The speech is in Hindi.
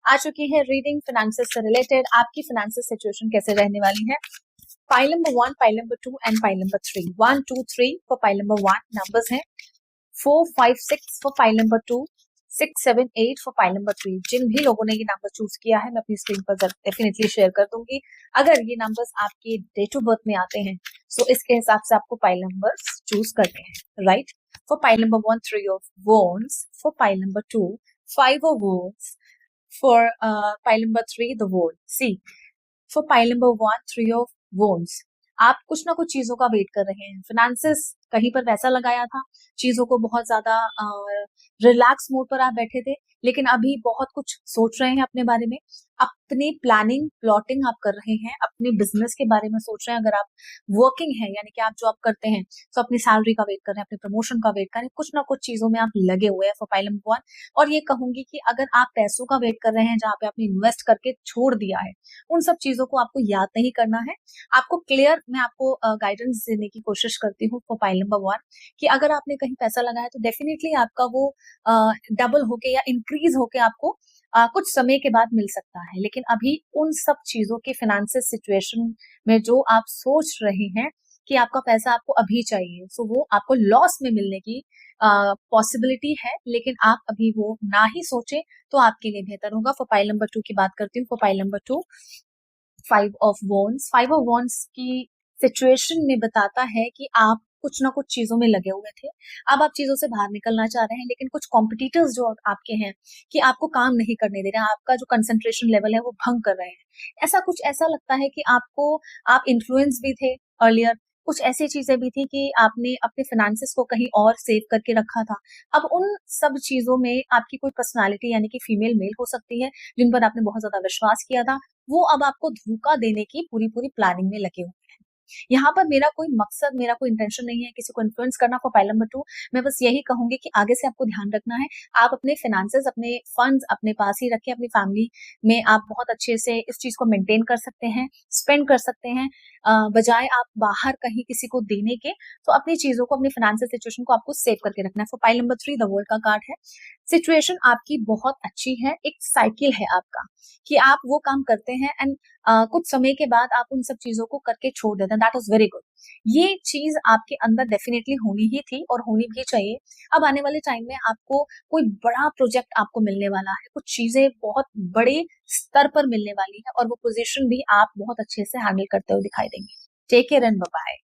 आ चुकी है रीडिंग फाइनेंसेस से रिलेटेड। आपकी फाइनेंशियल सिचुएशन कैसे रहने वाली है। Pile number 1, pile number 2 and pile number 3। 1 2 3 for pile number 1 numbers हैं। 4 5 6 for pile number 2, 6 7 8 for pile number 3। जिन भी लोगों ने ये नंबर चूज किया है मैं अपनी स्क्रीन पर डेफिनेटली शेयर कर दूंगी। अगर ये नंबर्स आपके डेट ऑफ बर्थ में आते हैं सो इसके हिसाब से आपको पाइल नंबर्स चूज करने हैं, right. For pile number 1 3 of wands, for pile number 2 5 of wands, for pile number 3 the word. See, for pile number 1 3 of wands, आप कुछ ना कुछ चीजों का वेट कर रहे हैं। फाइनेंसेस कहीं पर पैसा लगाया था, चीजों को बहुत ज्यादा रिलैक्स मोड पर आप बैठे थे, लेकिन अभी बहुत कुछ सोच रहे हैं अपने बारे में। अपनी प्लानिंग प्लॉटिंग आप कर रहे हैं, अपने बिजनेस के बारे में सोच रहे हैं। अगर आप वर्किंग है यानी कि आप जॉब करते हैं तो अपनी सैलरी का वेट कर रहे हैं, अपने प्रमोशन का वेट कर रहे हैं, कुछ ना कुछ चीजों में आप लगे हुए हैं फॉर पाइल नंबर 1। और ये कहूंगी कि अगर आप पैसों का वेट कर रहे हैं जहां पे आपने इन्वेस्ट करके छोड़ दिया है, उन सब चीजों को आपको याद नहीं करना है। आपको क्लियर मैं आपको गाइडेंस देने की कोशिश करती हूँ फॉर पाइल नंबर 1 कि अगर आपने कहीं पैसा लगाया तो डेफिनेटली आपका वो डबल होके या इंक्रीज होके आपको कुछ समय के बाद मिल सकता है। लेकिन अभी उन सब चीजों के फाइनेंशियल सिचुएशन में जो आप सोच रहे हैं कि आपका पैसा आपको अभी चाहिए, सो वो आपको लॉस में मिलने की पॉसिबिलिटी है, लेकिन आप अभी वो ना ही सोचें तो आपके लिए बेहतर होगा। फॉर पाइल नंबर 2 की बात करती हूँ। For pile number 2 5 of wands, 5 of wands की सिचुएशन में बताता है कि आप कुछ ना कुछ चीजों में लगे हुए थे, अब आप चीजों से बाहर निकलना चाह रहे हैं, लेकिन कुछ कॉम्पिटिटर्स जो आपके हैं कि आपको काम नहीं करने दे रहे हैं, आपका जो कंसंट्रेशन लेवल है वो भंग कर रहे हैं। ऐसा कुछ ऐसा लगता है कि आप इन्फ्लुएंस भी थे अर्लियर, कुछ ऐसी चीजें भी थी कि आपने अपने फाइनेंसेस को कहीं और सेव करके रखा था। अब उन सब चीजों में आपकी कोई पर्सनालिटी यानी कि फीमेल मेल हो सकती है जिन पर आपने बहुत ज्यादा विश्वास किया था, वो अब आपको धोखा देने की पूरी पूरी प्लानिंग में लगे हुए हैं। यहाँ पर मेरा कोई मकसद, मेरा कोई इंटेंशन नहीं है किसी को इन्फ्लुएंस करना फॉर पाइल नंबर 2। मैं बस यही कहूंगी कि आगे से आपको ध्यान रखना है, आप अपने फाइनेंसेस, अपने फंड्स अपने पास ही रखें। अपनी फैमिली में आप बहुत अच्छे से इस चीज को मेंटेन कर सकते हैं, स्पेंड कर सकते हैं, बजाय आप बाहर कहीं किसी को देने के। तो अपनी चीजों को, अपनी फाइनेंशियल सिचुएशन को आपको सेव करके रखना है। For pile number 3 the world का कार्ड है। सिचुएशन आपकी बहुत अच्छी है, एक साइकिल है आपका कि आप वो काम करते हैं एंड कुछ समय के बाद आप उन सब चीजों को करके छोड़ देते हैं। That is very good. ये चीज आपके अंदर डेफिनेटली होनी ही थी और होनी भी चाहिए। अब आने वाले टाइम में आपको कोई बड़ा प्रोजेक्ट आपको मिलने वाला है, कुछ चीजें बहुत बड़े स्तर पर मिलने वाली है और वो पोजीशन भी आप बहुत अच्छे से हैंडल करते हुए दिखाई देंगे। Take care and bye bye.